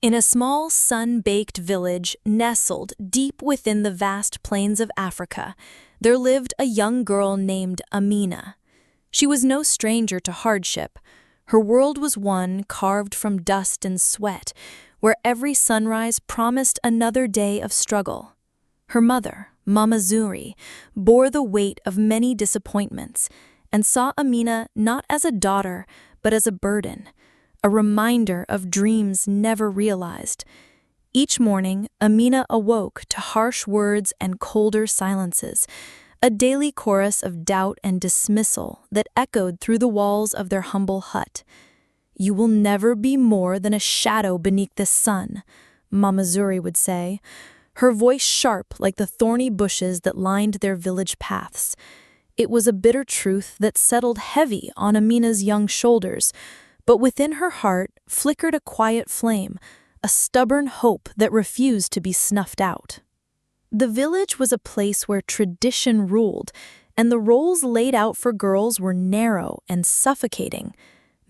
In a small, sun-baked village nestled deep within the vast plains of Africa, there lived a young girl named Amina. She was no stranger to hardship. Her world was one carved from dust and sweat, where every sunrise promised another day of struggle. Her mother, Mama Zuri, bore the weight of many disappointments and saw Amina not as a daughter, but as a burden, a reminder of dreams never realized. Each morning, Amina awoke to harsh words and colder silences, a daily chorus of doubt and dismissal that echoed through the walls of their humble hut. "You will never be more than a shadow beneath the sun," Mama Zuri would say, her voice sharp like the thorny bushes that lined their village paths. It was a bitter truth that settled heavy on Amina's young shoulders, but within her heart flickered a quiet flame, a stubborn hope that refused to be snuffed out. The village was a place where tradition ruled, and the roles laid out for girls were narrow and suffocating.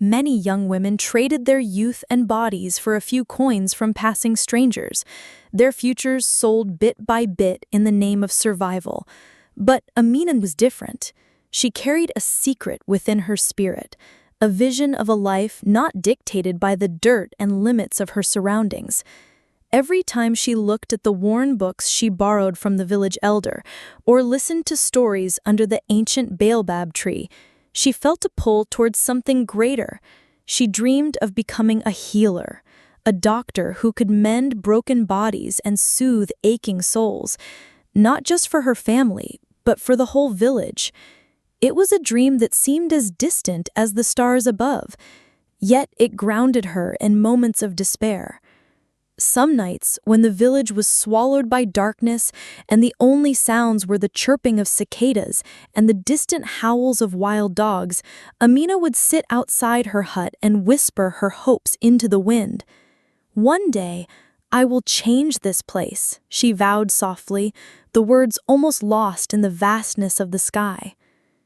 Many young women traded their youth and bodies for a few coins from passing strangers, their futures sold bit by bit in the name of survival. But Amina was different. She carried a secret within her spirit, a vision of a life not dictated by the dirt and limits of her surroundings. Every time she looked at the worn books she borrowed from the village elder, or listened to stories under the ancient baobab tree, she felt a pull towards something greater. She dreamed of becoming a healer, a doctor who could mend broken bodies and soothe aching souls, not just for her family, but for the whole village. It was a dream that seemed as distant as the stars above, yet it grounded her in moments of despair. Some nights, when the village was swallowed by darkness and the only sounds were the chirping of cicadas and the distant howls of wild dogs, Amina would sit outside her hut and whisper her hopes into the wind. "One day, I will change this place," she vowed softly, the words almost lost in the vastness of the sky.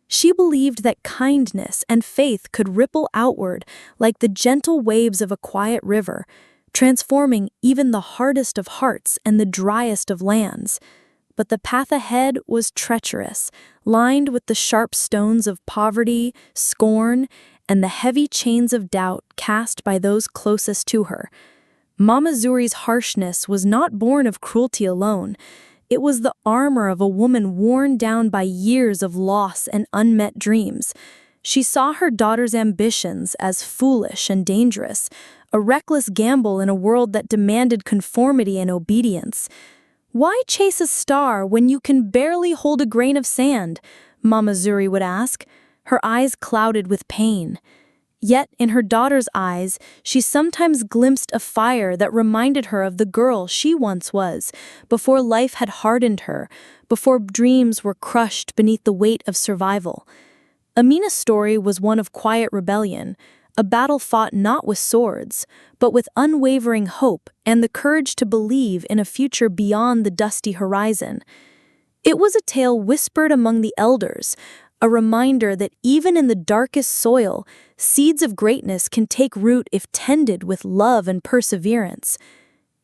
She believed that kindness and faith could ripple outward like the gentle waves of a quiet river, transforming even the hardest of hearts and the driest of lands. But the path ahead was treacherous, lined with the sharp stones of poverty, scorn, and the heavy chains of doubt cast by those closest to her. Mama Zuri's harshness was not born of cruelty alone. It was the armor of a woman worn down by years of loss and unmet dreams. She saw her daughter's ambitions as foolish and dangerous, a reckless gamble in a world that demanded conformity and obedience. "Why chase a star when you can barely hold a grain of sand?" Mama Zuri would ask, her eyes clouded with pain. Yet in her daughter's eyes, she sometimes glimpsed a fire that reminded her of the girl she once was, before life had hardened her, before dreams were crushed beneath the weight of survival. Amina's story was one of quiet rebellion, a battle fought not with swords, but with unwavering hope and the courage to believe in a future beyond the dusty horizon. It was a tale whispered among the elders, a reminder that even in the darkest soil, seeds of greatness can take root if tended with love and perseverance.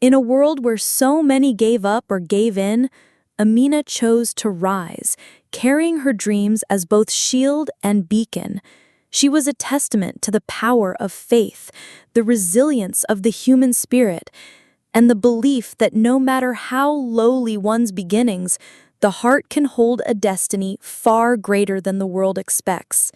In a world where so many gave up or gave in, Amina chose to rise, carrying her dreams as both shield and beacon. She was a testament to the power of faith, the resilience of the human spirit, and the belief that no matter how lowly one's beginnings, the heart can hold a destiny far greater than the world expects.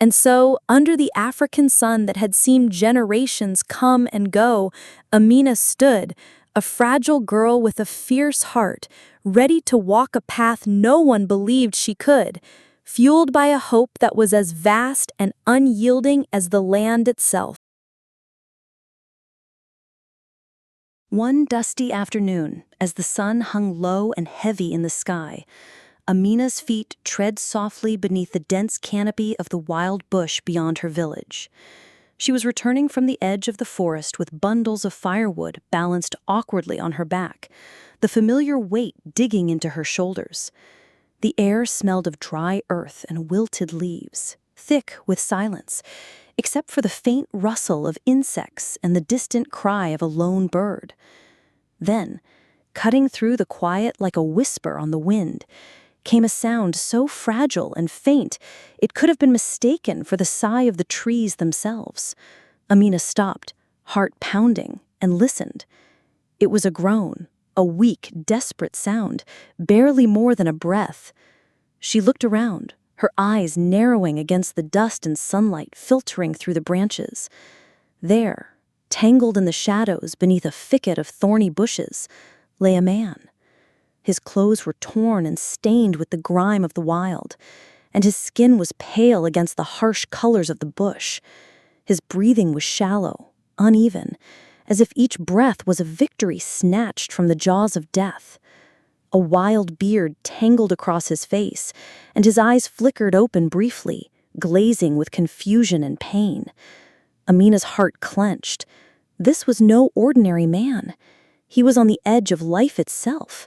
And so, under the African sun that had seen generations come and go, Amina stood, a fragile girl with a fierce heart, ready to walk a path no one believed she could, fueled by a hope that was as vast and unyielding as the land itself. One dusty afternoon, as the sun hung low and heavy in the sky, Amina's feet tread softly beneath the dense canopy of the wild bush beyond her village. She was returning from the edge of the forest with bundles of firewood balanced awkwardly on her back, the familiar weight digging into her shoulders. The air smelled of dry earth and wilted leaves, thick with silence. except for the faint rustle of insects and the distant cry of a lone bird. Then, cutting through the quiet like a whisper on the wind, came a sound so fragile and faint it could have been mistaken for the sigh of the trees themselves. Amina stopped, heart pounding, and listened. It was a groan, a weak, desperate sound, barely more than a breath. She looked around, her eyes narrowing against the dust and sunlight filtering through the branches. There, tangled in the shadows beneath a thicket of thorny bushes, lay a man. His clothes were torn and stained with the grime of the wild, and his skin was pale against the harsh colors of the bush. His breathing was shallow, uneven, as if each breath was a victory snatched from the jaws of death. A wild beard tangled across his face, and his eyes flickered open briefly, glazing with confusion and pain. Amina's heart clenched. This was no ordinary man. He was on the edge of life itself.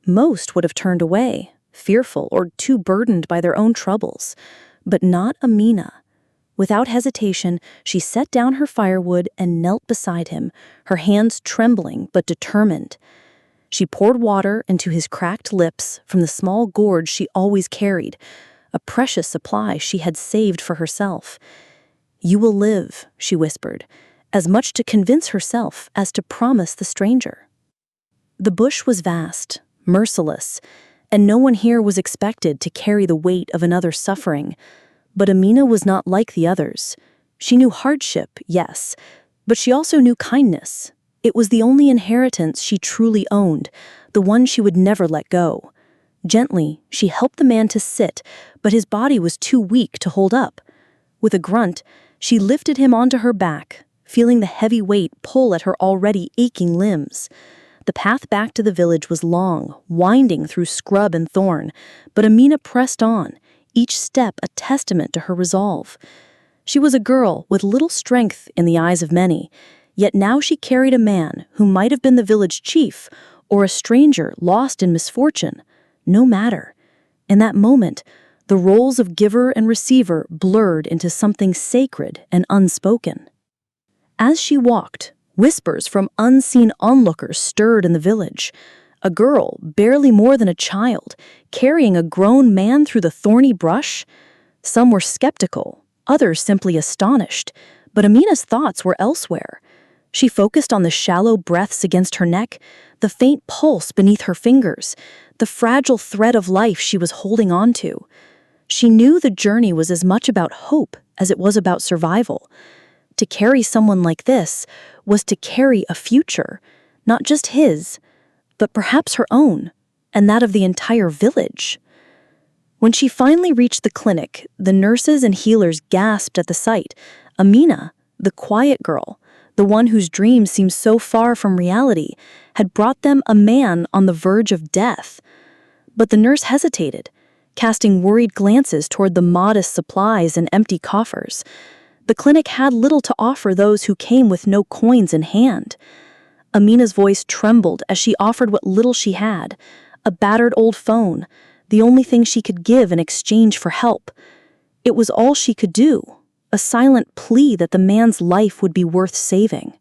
Most would have turned away, fearful or too burdened by their own troubles, but not Amina. Without hesitation, she set down her firewood and knelt beside him, her hands trembling but determined. She poured water into his cracked lips from the small gourd she always carried, a precious supply she had saved for herself. "You will live," she whispered, as much to convince herself as to promise the stranger. The bush was vast, merciless, and no one here was expected to carry the weight of another's suffering. But Amina was not like the others. She knew hardship, yes, but she also knew kindness. It was the only inheritance she truly owned, the one she would never let go. Gently, she helped the man to sit, but his body was too weak to hold up. With a grunt, she lifted him onto her back, feeling the heavy weight pull at her already aching limbs. The path back to the village was long, winding through scrub and thorn, but Amina pressed on, each step a testament to her resolve. She was a girl with little strength in the eyes of many, yet now she carried a man who might have been the village chief or a stranger lost in misfortune. No matter. In that moment, the roles of giver and receiver blurred into something sacred and unspoken. As she walked, whispers from unseen onlookers stirred in the village. A girl, barely more than a child, carrying a grown man through the thorny brush? Some were skeptical, others simply astonished, but Amina's thoughts were elsewhere. She focused on the shallow breaths against her neck, the faint pulse beneath her fingers, the fragile thread of life she was holding on to. She knew the journey was as much about hope as it was about survival. To carry someone like this was to carry a future, not just his, but perhaps her own, and that of the entire village. When she finally reached the clinic, the nurses and healers gasped at the sight. Amina, the quiet girl, the one whose dreams seemed so far from reality, had brought them a man on the verge of death. But the nurse hesitated, casting worried glances toward the modest supplies and empty coffers. The clinic had little to offer those who came with no coins in hand. Amina's voice trembled as she offered what little she had, a battered old phone, the only thing she could give in exchange for help. It was all she could do, a silent plea that the man's life would be worth saving.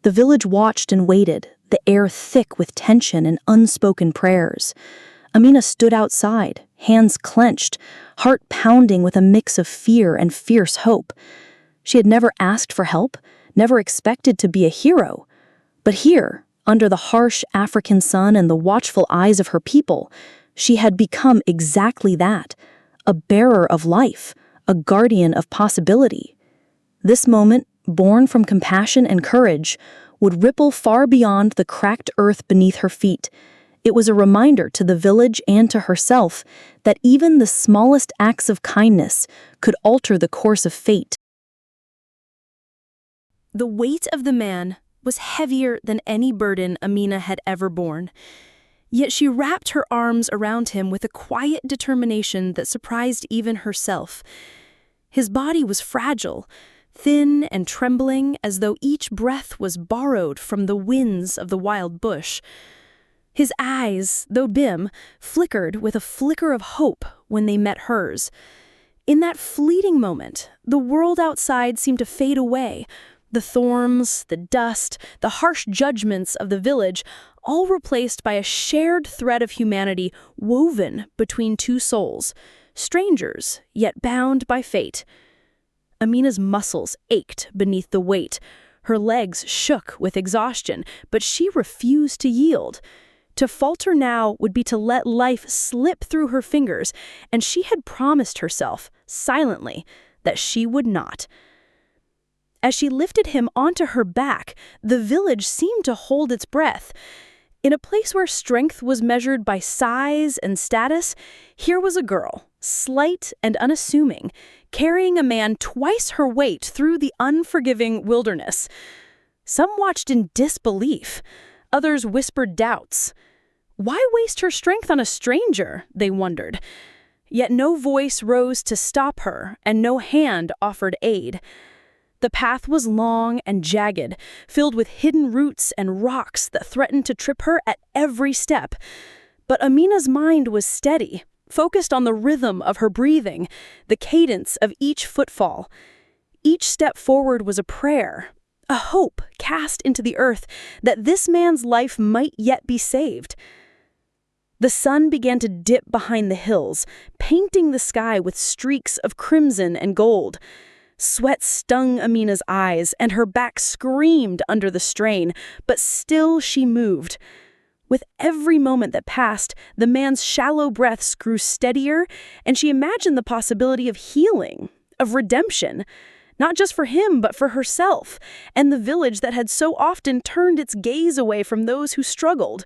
The village watched and waited, the air thick with tension and unspoken prayers. Amina stood outside, hands clenched, heart pounding with a mix of fear and fierce hope. She had never asked for help, never expected to be a hero. But here, under the harsh African sun and the watchful eyes of her people, she had become exactly that, a bearer of life, a guardian of possibility. This moment, born from compassion and courage, would ripple far beyond the cracked earth beneath her feet. It was a reminder to the village and to herself that even the smallest acts of kindness could alter the course of fate. The weight of the man was heavier than any burden Amina had ever borne. Yet she wrapped her arms around him with a quiet determination that surprised even herself. His body was fragile, thin and trembling as though each breath was borrowed from the winds of the wild bush. His eyes, though dim, flickered with a flicker of hope when they met hers. In that fleeting moment, the world outside seemed to fade away. The thorns, the dust, the harsh judgments of the village, all replaced by a shared thread of humanity woven between two souls, strangers, yet bound by fate. Amina's muscles ached beneath the weight. Her legs shook with exhaustion, but she refused to yield. To falter now would be to let life slip through her fingers, and she had promised herself, silently, that she would not. As she lifted him onto her back, the village seemed to hold its breath. In a place where strength was measured by size and status, here was a girl, slight and unassuming, carrying a man twice her weight through the unforgiving wilderness. Some watched in disbelief. Others whispered doubts. Why waste her strength on a stranger, they wondered. Yet no voice rose to stop her, and no hand offered aid. The path was long and jagged, filled with hidden roots and rocks that threatened to trip her at every step. But Amina's mind was steady, focused on the rhythm of her breathing, the cadence of each footfall. Each step forward was a prayer, a hope cast into the earth that this man's life might yet be saved. The sun began to dip behind the hills, painting the sky with streaks of crimson and gold. Sweat stung Amina's eyes, and her back screamed under the strain, but still she moved. With every moment that passed, the man's shallow breaths grew steadier, and she imagined the possibility of healing, of redemption, not just for him, but for herself, and the village that had so often turned its gaze away from those who struggled.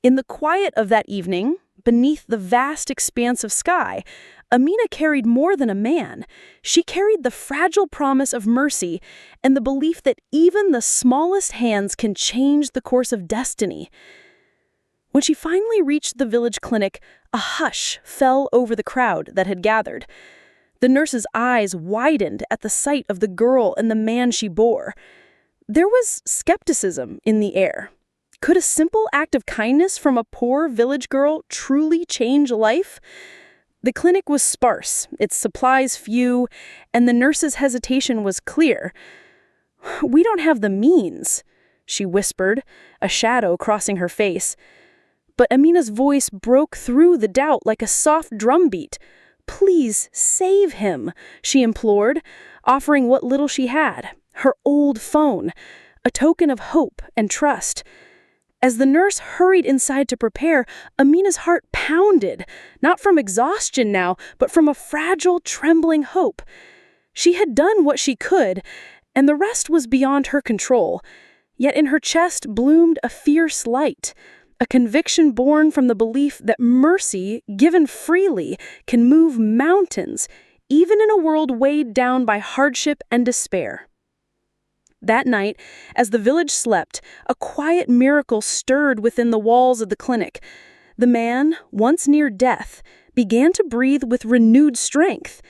In the quiet of that evening, beneath the vast expanse of sky, Amina carried more than a man. She carried the fragile promise of mercy and the belief that even the smallest hands can change the course of destiny. When she finally reached the village clinic, a hush fell over the crowd that had gathered. The nurse's eyes widened at the sight of the girl and the man she bore. There was skepticism in the air. Could a simple act of kindness from a poor village girl truly change life? The clinic was sparse, its supplies few, and the nurse's hesitation was clear. "We don't have the means," she whispered, a shadow crossing her face. But Amina's voice broke through the doubt like a soft drumbeat. "Please save him," she implored, offering what little she had, her old phone, a token of hope and trust. As the nurse hurried inside to prepare, Amina's heart pounded, not from exhaustion now, but from a fragile, trembling hope. She had done what she could, and the rest was beyond her control. Yet in her chest bloomed a fierce light, a conviction born from the belief that mercy, given freely, can move mountains, even in a world weighed down by hardship and despair. That night, as the village slept, a quiet miracle stirred within the walls of the clinic. The man, once near death, began to breathe with renewed strength.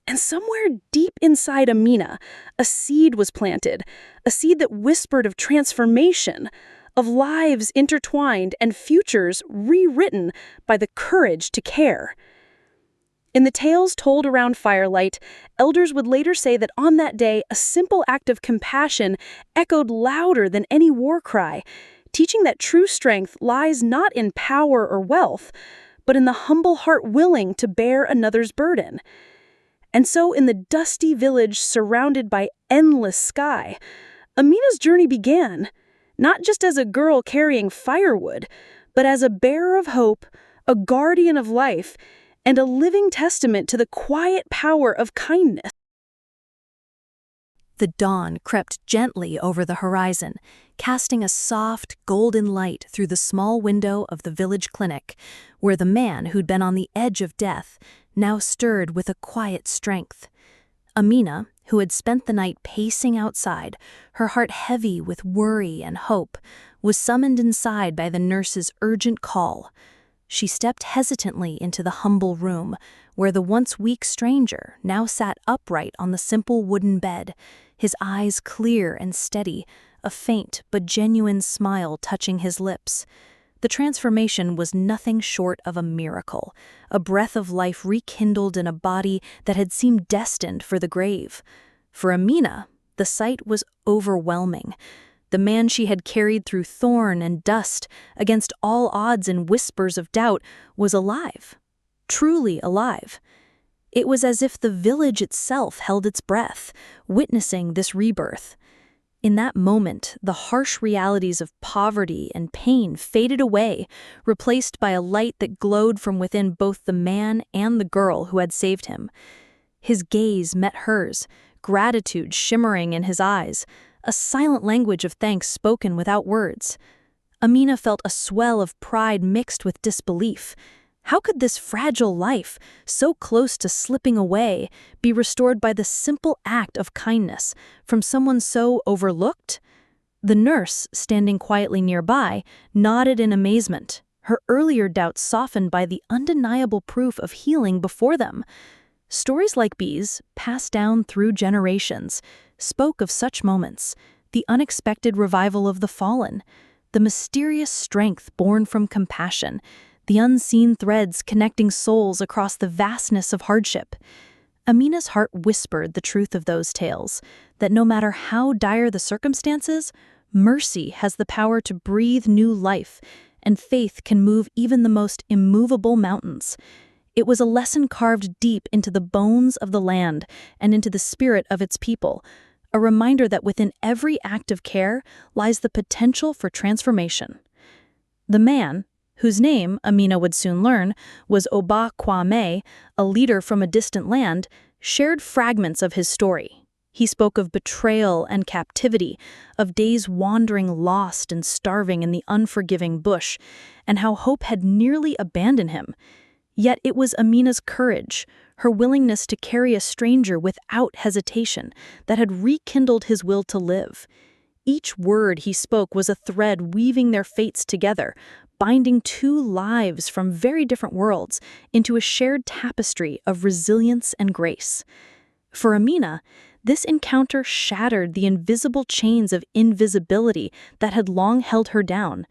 And somewhere deep inside Amina, a seed was planted, a seed that whispered of transformation, of lives intertwined and futures rewritten by the courage to care. In the tales told around firelight, elders would later say that on that day, a simple act of compassion echoed louder than any war cry, teaching that true strength lies not in power or wealth, but in the humble heart willing to bear another's burden. And so in the dusty village surrounded by endless sky, Amina's journey began, not just as a girl carrying firewood, but as a bearer of hope, a guardian of life, and a living testament to the quiet power of kindness. The dawn crept gently over the horizon, casting a soft, golden light through the small window of the village clinic, where the man who'd been on the edge of death now stirred with a quiet strength. Amina, who had spent the night pacing outside, her heart heavy with worry and hope, was summoned inside by the nurse's urgent call. She stepped hesitantly into the humble room, where the once weak stranger now sat upright on the simple wooden bed, his eyes clear and steady, a faint but genuine smile touching his lips. The transformation was nothing short of a miracle, a breath of life rekindled in a body that had seemed destined for the grave. For Amina, the sight was overwhelming. The man she had carried through thorn and dust, against all odds and whispers of doubt, was alive, truly alive. It was as if the village itself held its breath, witnessing this rebirth. In that moment, the harsh realities of poverty and pain faded away, replaced by a light that glowed from within both the man and the girl who had saved him. His gaze met hers, gratitude shimmering in his eyes, a silent language of thanks spoken without words. Amina felt a swell of pride mixed with disbelief. How could this fragile life, so close to slipping away, be restored by the simple act of kindness from someone so overlooked? The nurse, standing quietly nearby, nodded in amazement, her earlier doubts softened by the undeniable proof of healing before them. Stories like these, passed down through generations, spoke of such moments, the unexpected revival of the fallen, the mysterious strength born from compassion, the unseen threads connecting souls across the vastness of hardship. Amina's heart whispered the truth of those tales, that no matter how dire the circumstances, mercy has the power to breathe new life, and faith can move even the most immovable mountains. It was a lesson carved deep into the bones of the land and into the spirit of its people, a reminder that within every act of care lies the potential for transformation. The man, whose name, Amina would soon learn, was Oba Kwame, a leader from a distant land, shared fragments of his story. He spoke of betrayal and captivity, of days wandering lost and starving in the unforgiving bush, and how hope had nearly abandoned him. Yet it was Amina's courage, her willingness to carry a stranger without hesitation, that had rekindled his will to live. Each word he spoke was a thread weaving their fates together, binding two lives from very different worlds into a shared tapestry of resilience and grace. For Amina, this encounter shattered the invisible chains of invisibility that had long held her down.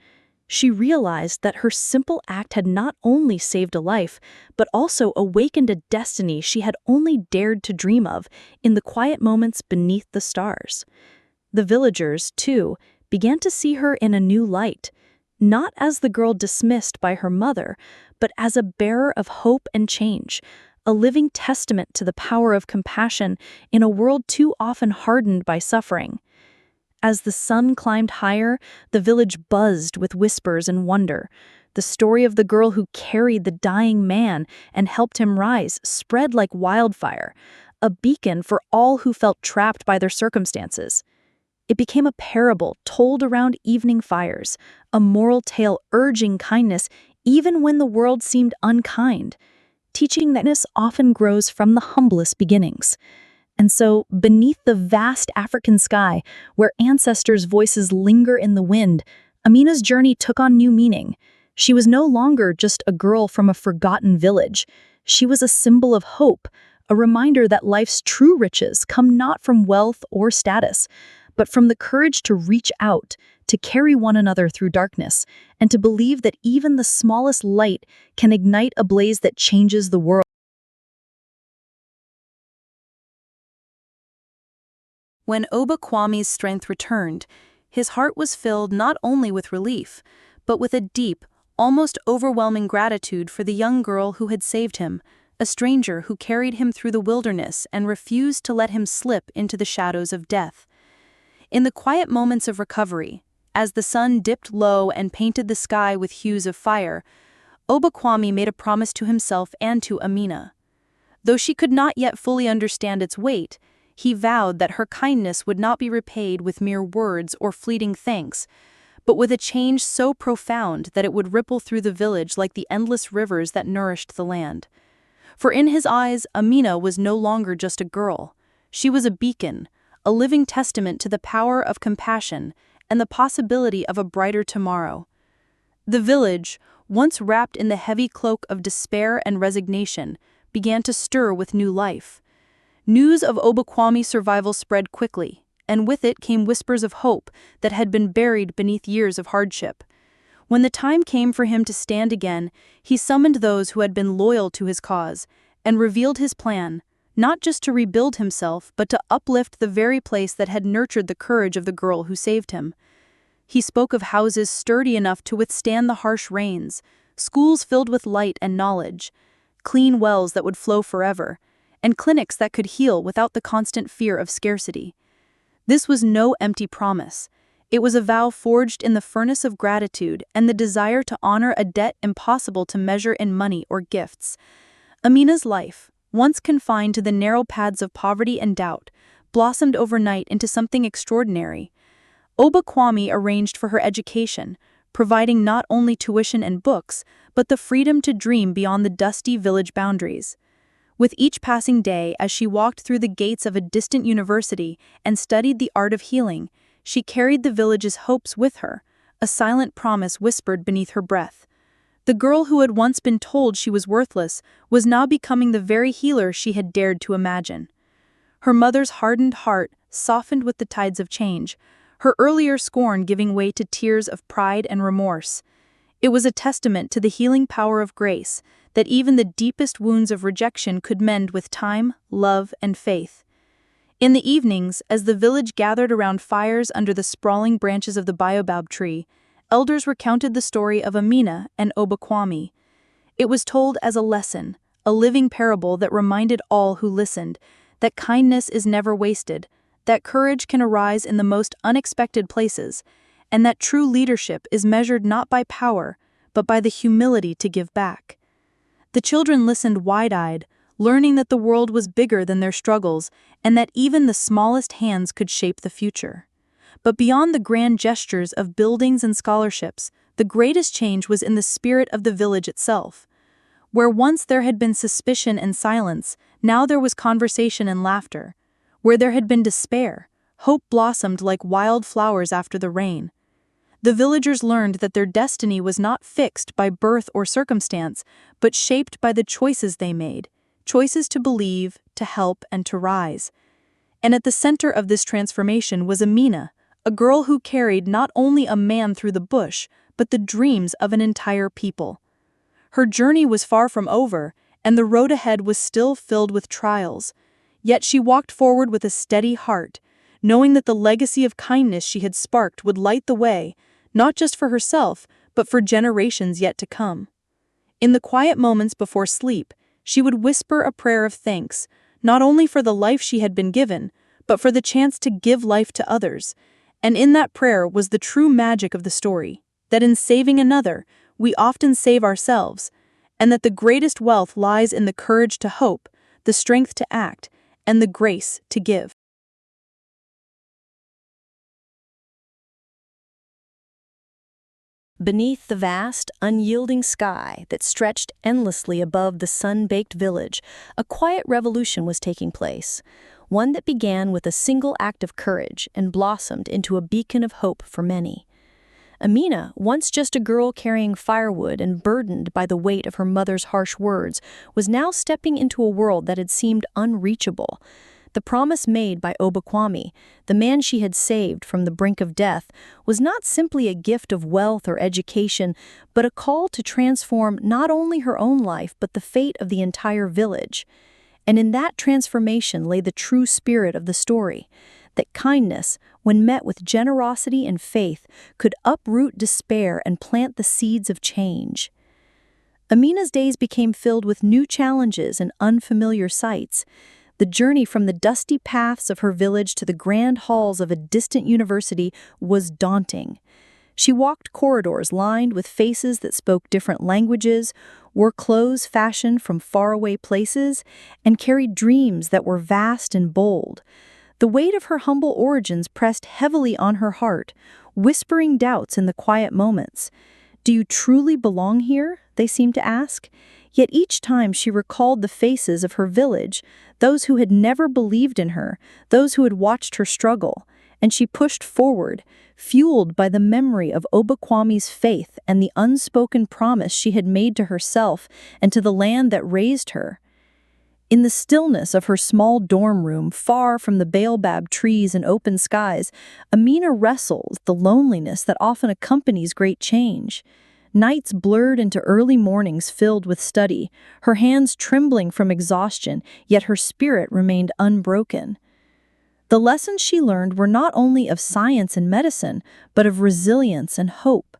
She realized that her simple act had not only saved a life, but also awakened a destiny she had only dared to dream of in the quiet moments beneath the stars. The villagers, too, began to see her in a new light, not as the girl dismissed by her mother, but as a bearer of hope and change, a living testament to the power of compassion in a world too often hardened by suffering. As the sun climbed higher, the village buzzed with whispers and wonder. The story of the girl who carried the dying man and helped him rise spread like wildfire, a beacon for all who felt trapped by their circumstances. It became a parable told around evening fires, a moral tale urging kindness even when the world seemed unkind, teaching that kindness often grows from the humblest beginnings. And so, beneath the vast African sky, where ancestors' voices linger in the wind, Amina's journey took on new meaning. She was no longer just a girl from a forgotten village. She was a symbol of hope, a reminder that life's true riches come not from wealth or status, but from the courage to reach out, to carry one another through darkness, and to believe that even the smallest light can ignite a blaze that changes the world. When Oba Kwame's strength returned, his heart was filled not only with relief, but with a deep, almost overwhelming gratitude for the young girl who had saved him, a stranger who carried him through the wilderness and refused to let him slip into the shadows of death. In the quiet moments of recovery, as the sun dipped low and painted the sky with hues of fire, Oba Kwame made a promise to himself and to Amina. Though she could not yet fully understand its weight, he vowed that her kindness would not be repaid with mere words or fleeting thanks, but with a change so profound that it would ripple through the village like the endless rivers that nourished the land. For in his eyes, Amina was no longer just a girl. She was a beacon, a living testament to the power of compassion and the possibility of a brighter tomorrow. The village, once wrapped in the heavy cloak of despair and resignation, began to stir with new life. News of Oba Kwame's survival spread quickly, and with it came whispers of hope that had been buried beneath years of hardship. When the time came for him to stand again, he summoned those who had been loyal to his cause and revealed his plan, not just to rebuild himself, but to uplift the very place that had nurtured the courage of the girl who saved him. He spoke of houses sturdy enough to withstand the harsh rains, schools filled with light and knowledge, clean wells that would flow forever, and clinics that could heal without the constant fear of scarcity. This was no empty promise. It was a vow forged in the furnace of gratitude and the desire to honor a debt impossible to measure in money or gifts. Amina's life, once confined to the narrow paths of poverty and doubt, blossomed overnight into something extraordinary. Oba Kwame arranged for her education, providing not only tuition and books, but the freedom to dream beyond the dusty village boundaries. With each passing day, as she walked through the gates of a distant university and studied the art of healing, she carried the village's hopes with her, a silent promise whispered beneath her breath. The girl who had once been told she was worthless was now becoming the very healer she had dared to imagine. Her mother's hardened heart softened with the tides of change, her earlier scorn giving way to tears of pride and remorse. It was a testament to the healing power of grace that even the deepest wounds of rejection could mend with time, love, and faith. In the evenings, as the village gathered around fires under the sprawling branches of the baobab tree, elders recounted the story of Amina and Oba Kwame. It was told as a lesson, a living parable that reminded all who listened that kindness is never wasted, that courage can arise in the most unexpected places, and that true leadership is measured not by power, but by the humility to give back. The children listened wide-eyed, learning that the world was bigger than their struggles and that even the smallest hands could shape the future. But beyond the grand gestures of buildings and scholarships, the greatest change was in the spirit of the village itself. Where once there had been suspicion and silence, now there was conversation and laughter. Where there had been despair, hope blossomed like wild flowers after the rain. The villagers learned that their destiny was not fixed by birth or circumstance, but shaped by the choices they made, choices to believe, to help, and to rise. And at the center of this transformation was Amina, a girl who carried not only a man through the bush, but the dreams of an entire people. Her journey was far from over, and the road ahead was still filled with trials. Yet she walked forward with a steady heart, knowing that the legacy of kindness she had sparked would light the way, not just for herself, but for generations yet to come. In the quiet moments before sleep, she would whisper a prayer of thanks, not only for the life she had been given, but for the chance to give life to others. And in that prayer was the true magic of the story, that in saving another, we often save ourselves, and that the greatest wealth lies in the courage to hope, the strength to act, and the grace to give. Beneath the vast, unyielding sky that stretched endlessly above the sun-baked village, a quiet revolution was taking place, one that began with a single act of courage and blossomed into a beacon of hope for many. Amina, once just a girl carrying firewood and burdened by the weight of her mother's harsh words, was now stepping into a world that had seemed unreachable. The promise made by Oba Kwame, the man she had saved from the brink of death, was not simply a gift of wealth or education, but a call to transform not only her own life but the fate of the entire village. And in that transformation lay the true spirit of the story, that kindness, when met with generosity and faith, could uproot despair and plant the seeds of change. Amina's days became filled with new challenges and unfamiliar sights. The journey from the dusty paths of her village to the grand halls of a distant university was daunting. She walked corridors lined with faces that spoke different languages, wore clothes fashioned from faraway places, and carried dreams that were vast and bold. The weight of her humble origins pressed heavily on her heart, whispering doubts in the quiet moments. "Do you truly belong here?" they seemed to ask. Yet each time she recalled the faces of her village, those who had never believed in her, those who had watched her struggle, and she pushed forward, fueled by the memory of Oba Kwame's faith and the unspoken promise she had made to herself and to the land that raised her. In the stillness of her small dorm room, far from the baobab trees and open skies, Amina wrestles with the loneliness that often accompanies great change. Nights blurred into early mornings filled with study, her hands trembling from exhaustion, yet her spirit remained unbroken. The lessons she learned were not only of science and medicine, but of resilience and hope.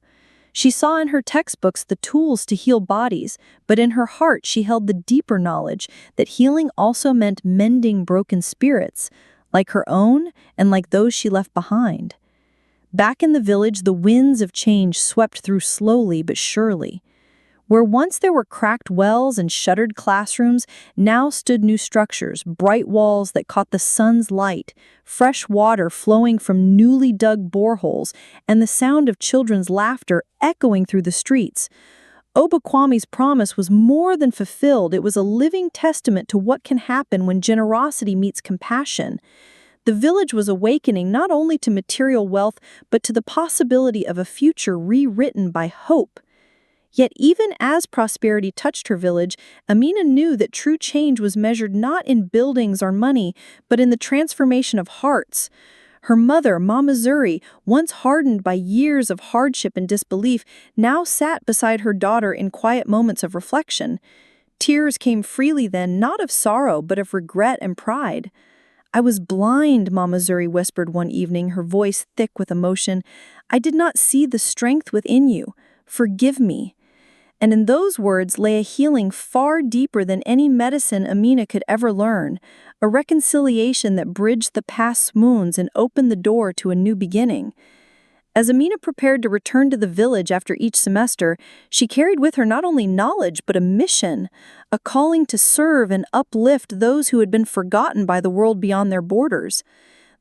She saw in her textbooks the tools to heal bodies, but in her heart she held the deeper knowledge that healing also meant mending broken spirits, like her own and like those she left behind. Back in the village, the winds of change swept through slowly but surely. Where once there were cracked wells and shuttered classrooms, now stood new structures, bright walls that caught the sun's light, fresh water flowing from newly dug boreholes, and the sound of children's laughter echoing through the streets. Obakwami's promise was more than fulfilled. It was a living testament to what can happen when generosity meets compassion. The village was awakening not only to material wealth, but to the possibility of a future rewritten by hope. Yet even as prosperity touched her village, Amina knew that true change was measured not in buildings or money, but in the transformation of hearts. Her mother, Mama Zuri, once hardened by years of hardship and disbelief, now sat beside her daughter in quiet moments of reflection. Tears came freely then, not of sorrow, but of regret and pride. "I was blind," Mama Zuri whispered one evening, her voice thick with emotion. "I did not see the strength within you. Forgive me." And in those words lay a healing far deeper than any medicine Amina could ever learn, a reconciliation that bridged the past wounds and opened the door to a new beginning. As Amina prepared to return to the village after each semester, she carried with her not only knowledge but a mission, a calling to serve and uplift those who had been forgotten by the world beyond their borders.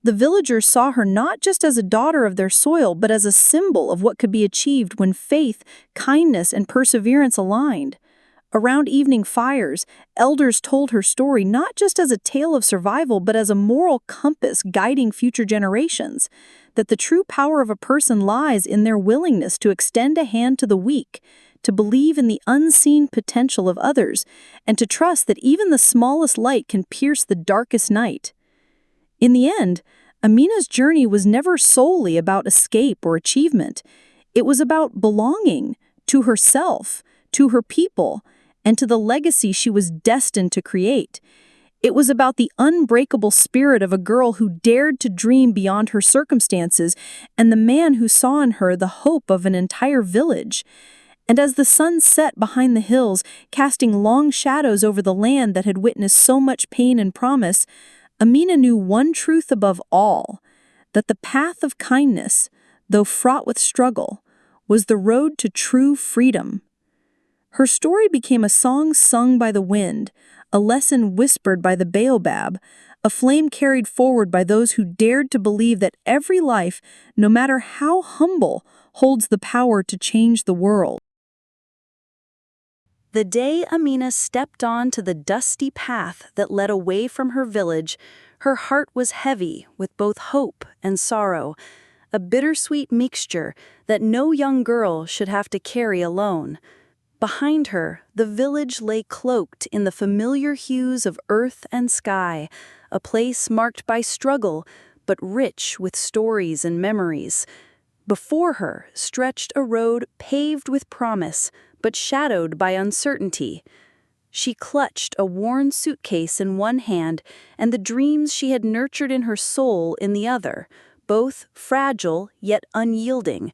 The villagers saw her not just as a daughter of their soil, but as a symbol of what could be achieved when faith, kindness, and perseverance aligned. Around evening fires, elders told her story not just as a tale of survival, but as a moral compass guiding future generations. That the true power of a person lies in their willingness to extend a hand to the weak, to believe in the unseen potential of others, and to trust that even the smallest light can pierce the darkest night. In the end, Amina's journey was never solely about escape or achievement. It was about belonging to herself, to her people, and to the legacy she was destined to create. It was about the unbreakable spirit of a girl who dared to dream beyond her circumstances, and the man who saw in her the hope of an entire village. And as the sun set behind the hills, casting long shadows over the land that had witnessed so much pain and promise, Amina knew one truth above all, that the path of kindness, though fraught with struggle, was the road to true freedom. Her story became a song sung by the wind, a lesson whispered by the baobab, a flame carried forward by those who dared to believe that every life, no matter how humble, holds the power to change the world. The day Amina stepped onto the dusty path that led away from her village, her heart was heavy with both hope and sorrow, a bittersweet mixture that no young girl should have to carry alone. Behind her, the village lay cloaked in the familiar hues of earth and sky, a place marked by struggle, but rich with stories and memories. Before her stretched a road paved with promise, but shadowed by uncertainty. She clutched a worn suitcase in one hand and the dreams she had nurtured in her soul in the other, both fragile yet unyielding.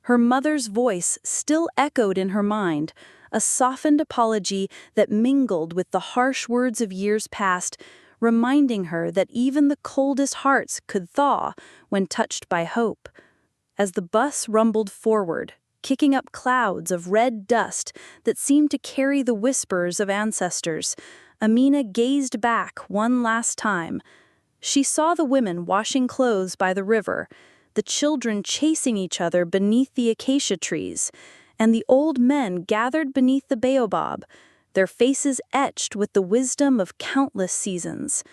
Her mother's voice still echoed in her mind, a softened apology that mingled with the harsh words of years past, reminding her that even the coldest hearts could thaw when touched by hope. As the bus rumbled forward, kicking up clouds of red dust that seemed to carry the whispers of ancestors, Amina gazed back one last time. She saw the women washing clothes by the river, the children chasing each other beneath the acacia trees, and the old men gathered beneath the baobab, their faces etched with the wisdom of countless seasons.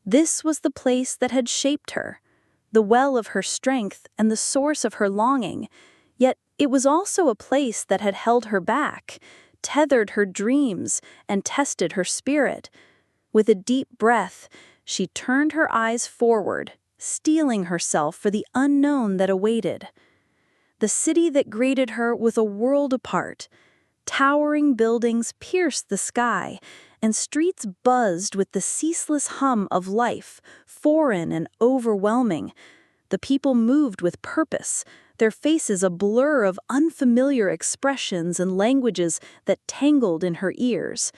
This was the place that had shaped her, the well of her strength and the source of her longing. Yet it was also a place that had held her back, tethered her dreams, and tested her spirit. With a deep breath, she turned her eyes forward, steeling herself for the unknown that awaited. The city that greeted her was a world apart. Towering buildings pierced the sky, and streets buzzed with the ceaseless hum of life, foreign and overwhelming. The people moved with purpose, their faces a blur of unfamiliar expressions and languages that tangled in her ears.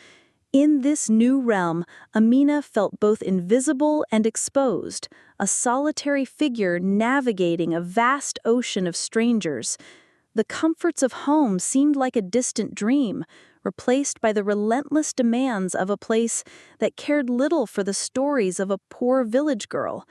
In this new realm, Amina felt both invisible and exposed, a solitary figure navigating a vast ocean of strangers. The comforts of home seemed like a distant dream, replaced by the relentless demands of a place that cared little for the stories of a poor village girl.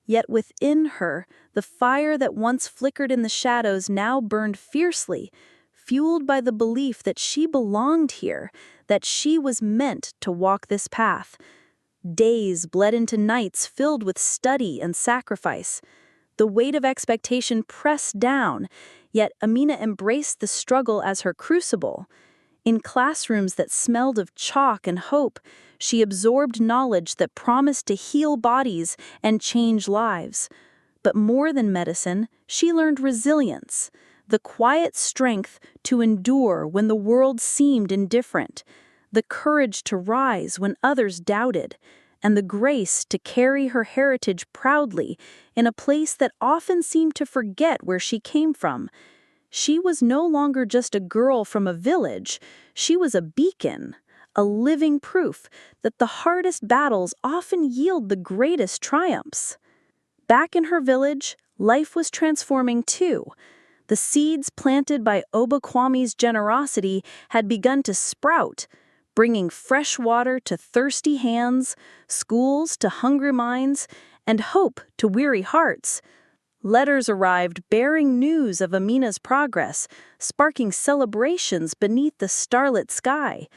Yet within her, the fire that once flickered in the shadows now burned fiercely, fueled by the belief that she belonged here, that she was meant to walk this path. Days bled into nights filled with study and sacrifice. The weight of expectation pressed down, yet Amina embraced the struggle as her crucible. In classrooms that smelled of chalk and hope, she absorbed knowledge that promised to heal bodies and change lives. But more than medicine, she learned resilience, the quiet strength to endure when the world seemed indifferent, the courage to rise when others doubted, and the grace to carry her heritage proudly in a place that often seemed to forget where she came from. She was no longer just a girl from a village, she was a beacon, a living proof that the hardest battles often yield the greatest triumphs. Back in her village, life was transforming too. The seeds planted by Obakwame's generosity had begun to sprout, bringing fresh water to thirsty hands, schools to hungry minds, and hope to weary hearts. Letters arrived bearing news of Amina's progress, sparking celebrations beneath the starlit sky.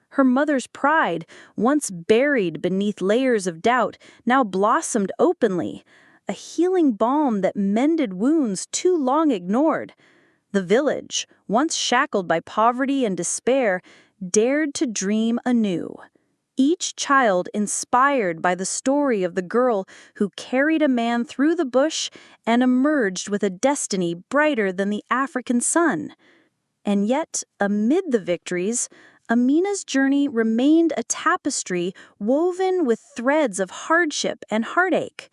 Her mother's pride, once buried beneath layers of doubt, now blossomed openly, a healing balm that mended wounds too long ignored. The village, once shackled by poverty and despair, dared to dream anew. Each child inspired by the story of the girl who carried a man through the bush and emerged with a destiny brighter than the African sun. And yet, amid the victories, Amina's journey remained a tapestry woven with threads of hardship and heartache.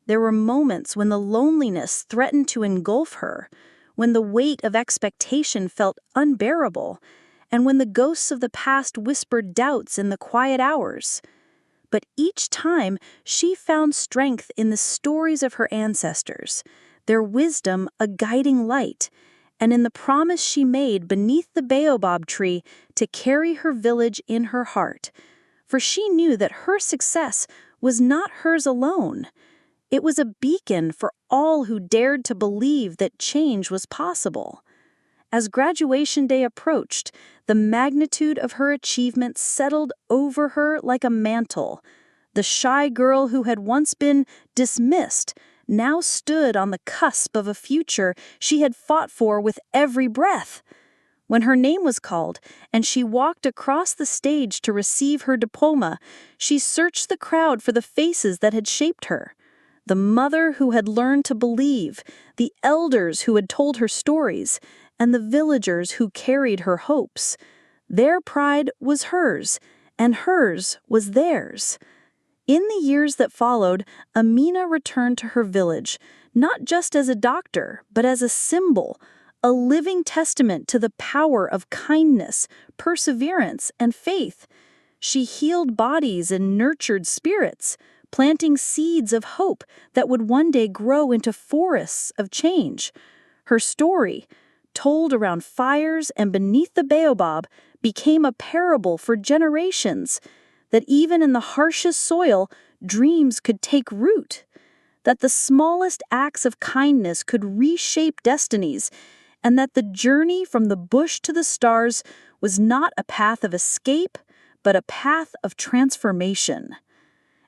There were moments when the loneliness threatened to engulf her, when the weight of expectation felt unbearable, and when the ghosts of the past whispered doubts in the quiet hours. But each time, she found strength in the stories of her ancestors, their wisdom a guiding light, and in the promise she made beneath the baobab tree to carry her village in her heart. For she knew that her success was not hers alone. It was a beacon for all who dared to believe that change was possible. As graduation day approached, the magnitude of her achievement settled over her like a mantle. The shy girl who had once been dismissed now stood on the cusp of a future she had fought for with every breath. When her name was called and she walked across the stage to receive her diploma, she searched the crowd for the faces that had shaped her. The mother who had learned to believe, the elders who had told her stories, and the villagers who carried her hopes. Their pride was hers, and hers was theirs. In the years that followed, Amina returned to her village, not just as a doctor, but as a symbol, a living testament to the power of kindness, perseverance, and faith. She healed bodies and nurtured spirits, planting seeds of hope that would one day grow into forests of change. Her story, told around fires and beneath the baobab, became a parable for generations, that even in the harshest soil, dreams could take root, that the smallest acts of kindness could reshape destinies, and that the journey from the bush to the stars was not a path of escape, but a path of transformation.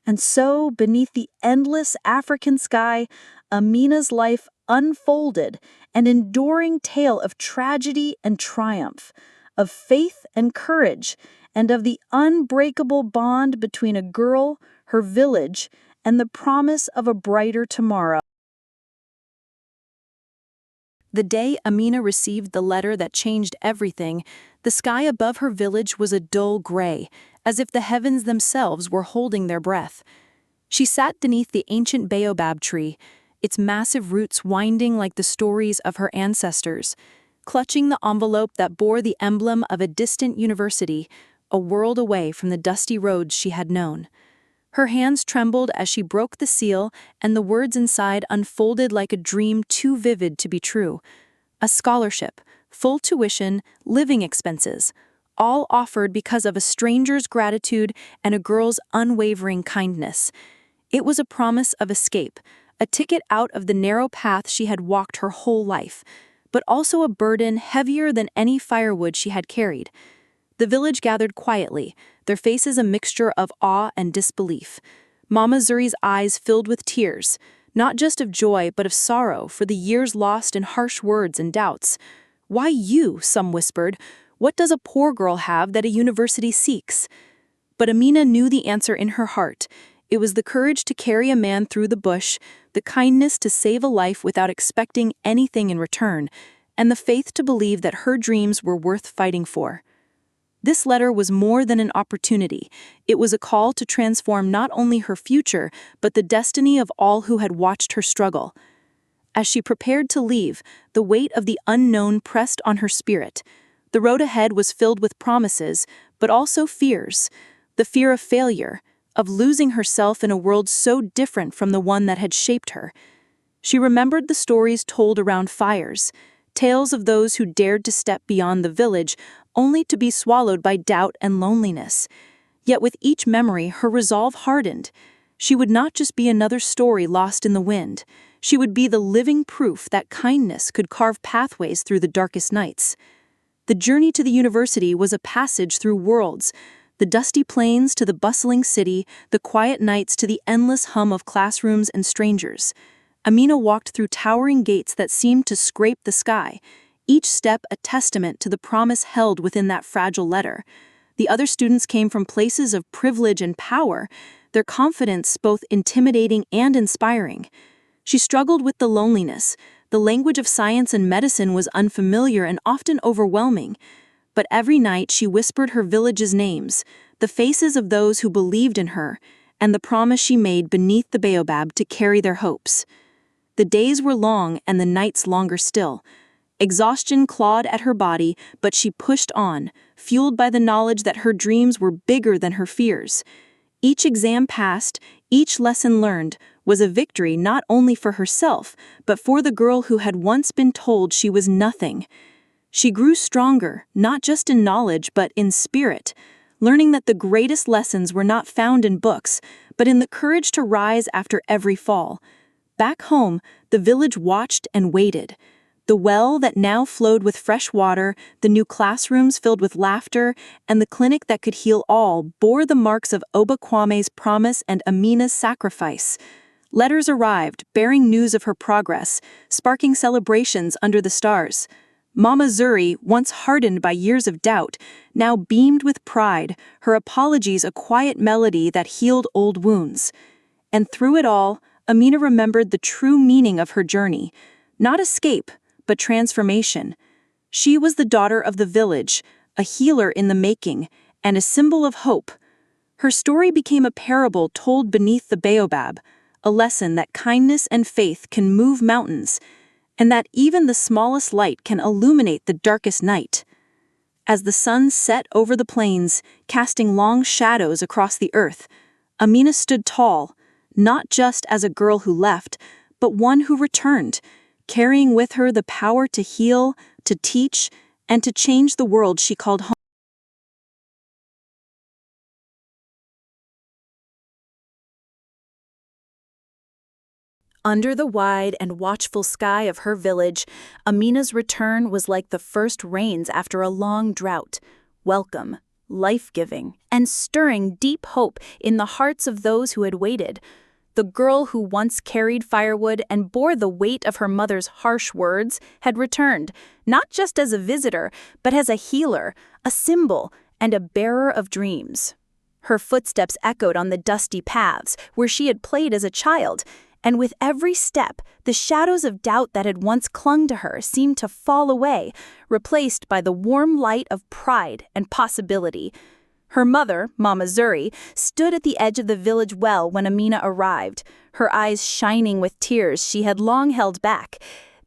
And so, beneath the endless African sky, Amina's life unfolded, an enduring tale of tragedy and triumph, of faith and courage, and of the unbreakable bond between a girl, her village, and the promise of a brighter tomorrow. The day Amina received the letter that changed everything, the sky above her village was a dull gray, as if the heavens themselves were holding their breath. She sat beneath the ancient baobab tree, its massive roots winding like the stories of her ancestors, clutching the envelope that bore the emblem of a distant university, a world away from the dusty roads she had known. Her hands trembled as she broke the seal, and the words inside unfolded like a dream too vivid to be true. A scholarship, full tuition, living expenses, all offered because of a stranger's gratitude and a girl's unwavering kindness. It was a promise of escape, a ticket out of the narrow path she had walked her whole life, but also a burden heavier than any firewood she had carried. The village gathered quietly, their faces a mixture of awe and disbelief. Mama Zuri's eyes filled with tears, not just of joy but of sorrow for the years lost in harsh words and doubts. "Why you?" some whispered. "What does a poor girl have that a university seeks?" But Amina knew the answer in her heart. It was the courage to carry a man through the bush, the kindness to save a life without expecting anything in return, and the faith to believe that her dreams were worth fighting for. This letter was more than an opportunity. It was a call to transform not only her future, but the destiny of all who had watched her struggle. As she prepared to leave, the weight of the unknown pressed on her spirit. The road ahead was filled with promises, but also fears. The fear of failure, of losing herself in a world so different from the one that had shaped her. She remembered the stories told around fires, tales of those who dared to step beyond the village, only to be swallowed by doubt and loneliness. Yet with each memory, her resolve hardened. She would not just be another story lost in the wind. She would be the living proof that kindness could carve pathways through the darkest nights. The journey to the university was a passage through worlds, the dusty plains to the bustling city, the quiet nights to the endless hum of classrooms and strangers. Amina walked through towering gates that seemed to scrape the sky, each step a testament to the promise held within that fragile letter. The other students came from places of privilege and power, their confidence both intimidating and inspiring. She struggled with the loneliness. The language of science and medicine was unfamiliar and often overwhelming. But every night she whispered her village's names, the faces of those who believed in her, and the promise she made beneath the baobab to carry their hopes. The days were long and the nights longer still. Exhaustion clawed at her body, but she pushed on, fueled by the knowledge that her dreams were bigger than her fears. Each exam passed, each lesson learned, was a victory not only for herself, but for the girl who had once been told she was nothing. She grew stronger, not just in knowledge, but in spirit, learning that the greatest lessons were not found in books, but in the courage to rise after every fall. Back home, the village watched and waited. The well that now flowed with fresh water, the new classrooms filled with laughter, and the clinic that could heal all bore the marks of Oba Kwame's promise and Amina's sacrifice. Letters arrived, bearing news of her progress, sparking celebrations under the stars. Mama Zuri, once hardened by years of doubt, now beamed with pride, her apologies a quiet melody that healed old wounds. And through it all, Amina remembered the true meaning of her journey. Not escape, but transformation. She was the daughter of the village, a healer in the making, and a symbol of hope. Her story became a parable told beneath the baobab, a lesson that kindness and faith can move mountains, and that even the smallest light can illuminate the darkest night. As the sun set over the plains, casting long shadows across the earth, Amina stood tall, not just as a girl who left, but one who returned, carrying with her the power to heal, to teach, and to change the world she called home. Under the wide and watchful sky of her village, Amina's return was like the first rains after a long drought, welcome, life-giving, and stirring deep hope in the hearts of those who had waited. The girl who once carried firewood and bore the weight of her mother's harsh words had returned, not just as a visitor, but as a healer, a symbol, and a bearer of dreams. Her footsteps echoed on the dusty paths where she had played as a child, and with every step, the shadows of doubt that had once clung to her seemed to fall away, replaced by the warm light of pride and possibility. Her mother, Mama Zuri, stood at the edge of the village well when Amina arrived, her eyes shining with tears she had long held back.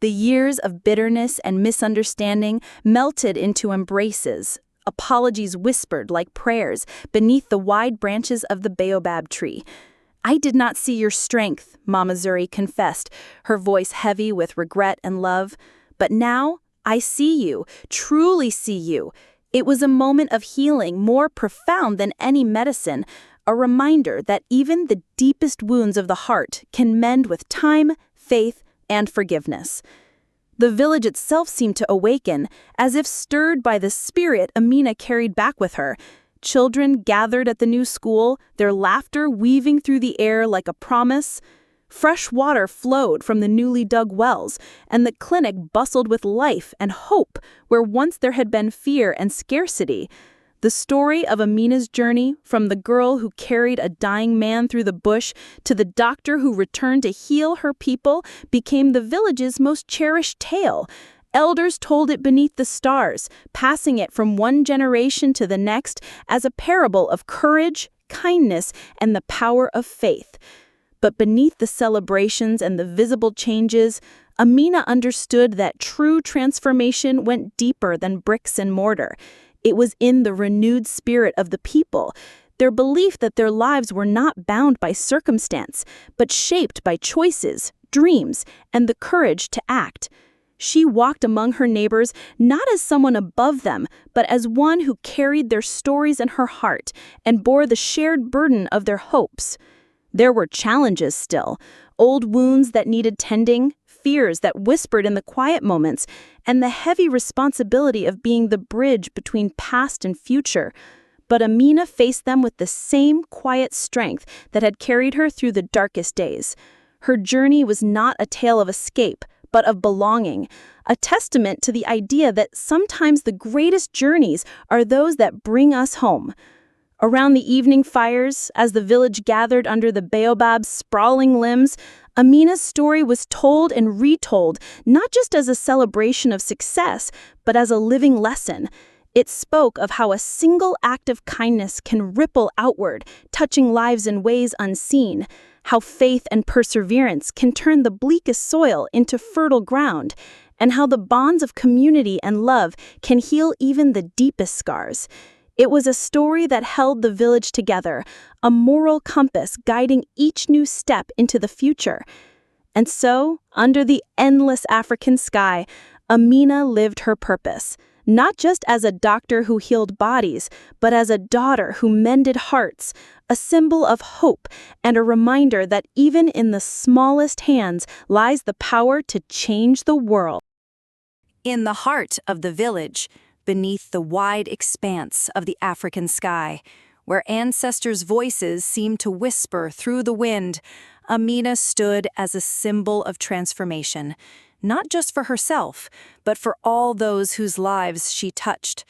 The years of bitterness and misunderstanding melted into embraces, apologies whispered like prayers beneath the wide branches of the baobab tree. "I did not see your strength," Mama Zuri confessed, her voice heavy with regret and love. "But now, I see you, truly see you." It was a moment of healing more profound than any medicine, a reminder that even the deepest wounds of the heart can mend with time, faith, and forgiveness. The village itself seemed to awaken, as if stirred by the spirit Amina carried back with her. Children gathered at the new school, their laughter weaving through the air like a promise. Fresh water flowed from the newly dug wells, and the clinic bustled with life and hope where once there had been fear and scarcity. The story of Amina's journey, from the girl who carried a dying man through the bush to the doctor who returned to heal her people, became the village's most cherished tale. Elders told it beneath the stars, passing it from one generation to the next as a parable of courage, kindness, and the power of faith. But beneath the celebrations and the visible changes, Amina understood that true transformation went deeper than bricks and mortar. It was in the renewed spirit of the people, their belief that their lives were not bound by circumstance, but shaped by choices, dreams, and the courage to act. She walked among her neighbors not as someone above them, but as one who carried their stories in her heart and bore the shared burden of their hopes. There were challenges still, old wounds that needed tending, fears that whispered in the quiet moments, and the heavy responsibility of being the bridge between past and future. But Amina faced them with the same quiet strength that had carried her through the darkest days. Her journey was not a tale of escape, but of belonging, a testament to the idea that sometimes the greatest journeys are those that bring us home. Around the evening fires, as the village gathered under the baobab's sprawling limbs, Amina's story was told and retold, not just as a celebration of success, but as a living lesson. It spoke of how a single act of kindness can ripple outward, touching lives in ways unseen, how faith and perseverance can turn the bleakest soil into fertile ground, and how the bonds of community and love can heal even the deepest scars. It was a story that held the village together, a moral compass guiding each new step into the future. And so, under the endless African sky, Amina lived her purpose, not just as a doctor who healed bodies, but as a daughter who mended hearts, a symbol of hope and a reminder that even in the smallest hands lies the power to change the world. In the heart of the village, beneath the wide expanse of the African sky, where ancestors' voices seemed to whisper through the wind, Amina stood as a symbol of transformation, not just for herself, but for all those whose lives she touched.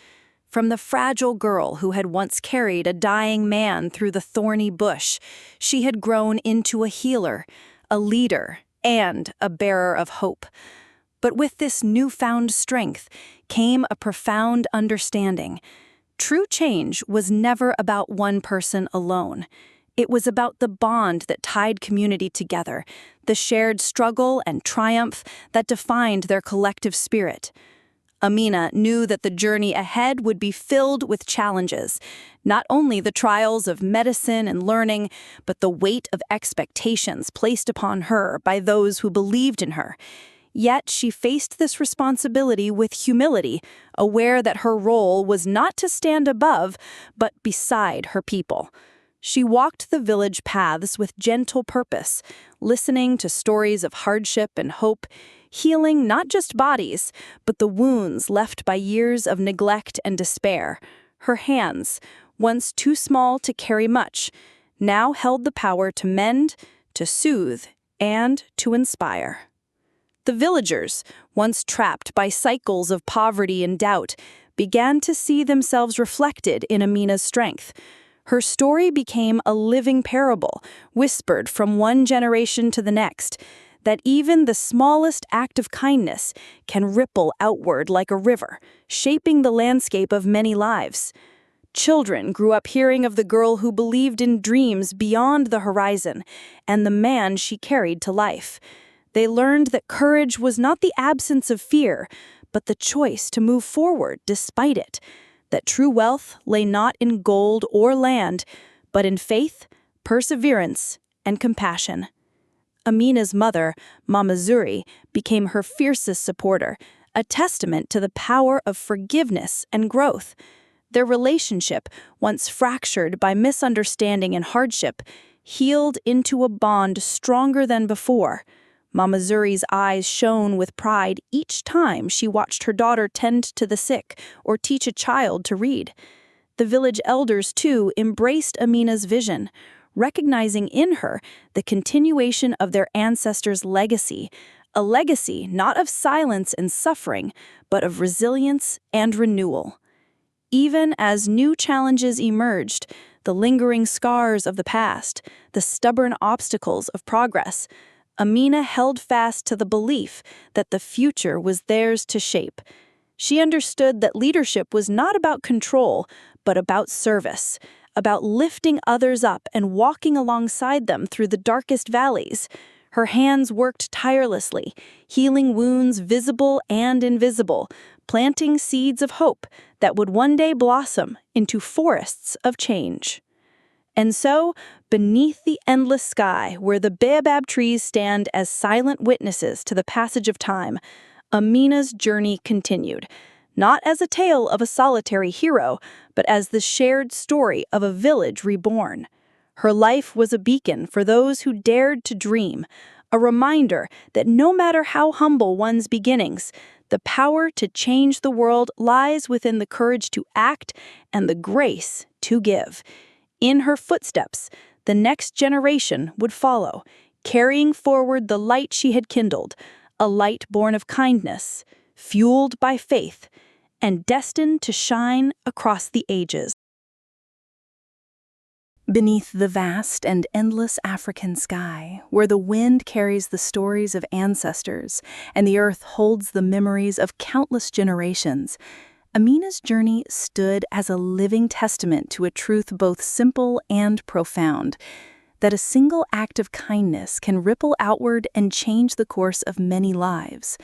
From the fragile girl who had once carried a dying man through the thorny bush, she had grown into a healer, a leader, and a bearer of hope. But with this newfound strength came a profound understanding. True change was never about one person alone. It was about the bond that tied community together, the shared struggle and triumph that defined their collective spirit. Amina knew that the journey ahead would be filled with challenges, not only the trials of medicine and learning, but the weight of expectations placed upon her by those who believed in her. Yet she faced this responsibility with humility, aware that her role was not to stand above, but beside her people. She walked the village paths with gentle purpose, listening to stories of hardship and hope, healing not just bodies, but the wounds left by years of neglect and despair. Her hands, once too small to carry much, now held the power to mend, to soothe, and to inspire. The villagers, once trapped by cycles of poverty and doubt, began to see themselves reflected in Amina's strength. Her story became a living parable, whispered from one generation to the next, that even the smallest act of kindness can ripple outward like a river, shaping the landscape of many lives. Children grew up hearing of the girl who believed in dreams beyond the horizon and the man she carried to life. They learned that courage was not the absence of fear, but the choice to move forward despite it, that true wealth lay not in gold or land, but in faith, perseverance, and compassion. Amina's mother, Mama Zuri, became her fiercest supporter, a testament to the power of forgiveness and growth. Their relationship, once fractured by misunderstanding and hardship, healed into a bond stronger than before. Mama Zuri's eyes shone with pride each time she watched her daughter tend to the sick or teach a child to read. The village elders, too, embraced Amina's vision, recognizing in her the continuation of their ancestors' legacy, a legacy not of silence and suffering, but of resilience and renewal. Even as new challenges emerged, the lingering scars of the past, the stubborn obstacles of progress, Amina held fast to the belief that the future was theirs to shape. She understood that leadership was not about control, but about service, about lifting others up and walking alongside them through the darkest valleys. Her hands worked tirelessly, healing wounds visible and invisible, planting seeds of hope that would one day blossom into forests of change. And so, beneath the endless sky, where the baobab trees stand as silent witnesses to the passage of time, Amina's journey continued, not as a tale of a solitary hero, but as the shared story of a village reborn. Her life was a beacon for those who dared to dream, a reminder that no matter how humble one's beginnings, the power to change the world lies within the courage to act and the grace to give. In her footsteps, the next generation would follow, carrying forward the light she had kindled, a light born of kindness, fueled by faith, and destined to shine across the ages. Beneath the vast and endless African sky, where the wind carries the stories of ancestors and the earth holds the memories of countless generations, Amina's journey stood as a living testament to a truth both simple and profound, that a single act of kindness can ripple outward and change the course of many lives.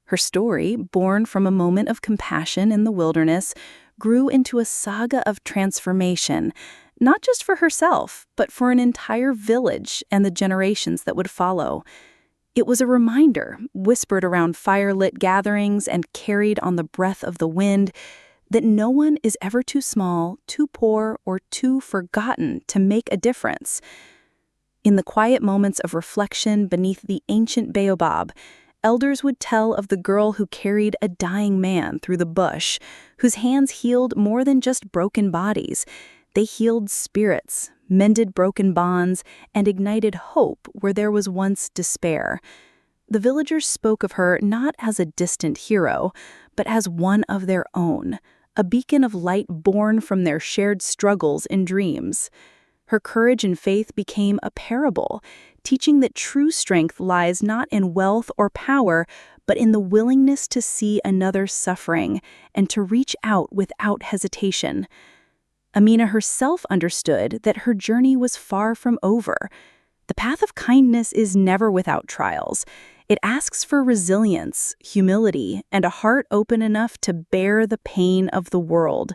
Her story, born from a moment of compassion in the wilderness, grew into a saga of transformation, not just for herself, but for an entire village and the generations that would follow. It was a reminder, whispered around fire-lit gatherings and carried on the breath of the wind, that no one is ever too small, too poor, or too forgotten to make a difference. In the quiet moments of reflection beneath the ancient baobab, elders would tell of the girl who carried a dying man through the bush, whose hands healed more than just broken bodies. They healed spirits, mended broken bonds, and ignited hope where there was once despair. The villagers spoke of her not as a distant hero, but as one of their own, a beacon of light born from their shared struggles and dreams. Her courage and faith became a parable, teaching that true strength lies not in wealth or power, but in the willingness to see another suffering and to reach out without hesitation. Amina herself understood that her journey was far from over. The path of kindness is never without trials. It asks for resilience, humility, and a heart open enough to bear the pain of the world.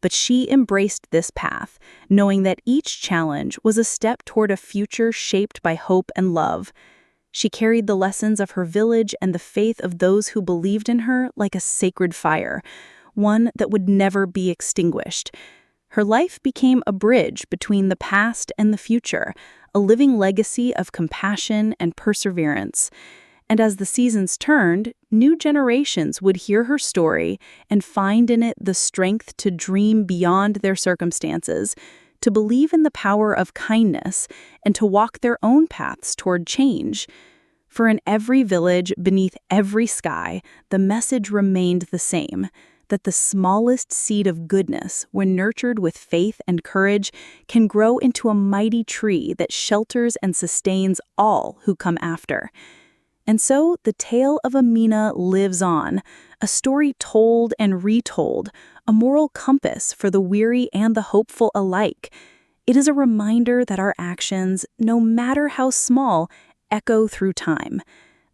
But she embraced this path, knowing that each challenge was a step toward a future shaped by hope and love. She carried the lessons of her village and the faith of those who believed in her like a sacred fire, one that would never be extinguished. Her life became a bridge between the past and the future, a living legacy of compassion and perseverance. And as the seasons turned, new generations would hear her story and find in it the strength to dream beyond their circumstances, to believe in the power of kindness, and to walk their own paths toward change. For in every village, beneath every sky, the message remained the same, that the smallest seed of goodness, when nurtured with faith and courage, can grow into a mighty tree that shelters and sustains all who come after. And so the tale of Amina lives on, a story told and retold, a moral compass for the weary and the hopeful alike. It is a reminder that our actions, no matter how small, echo through time,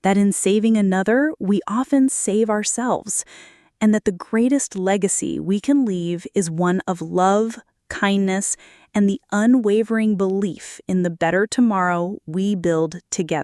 that in saving another, we often save ourselves, and that the greatest legacy we can leave is one of love, kindness, and the unwavering belief in the better tomorrow we build together.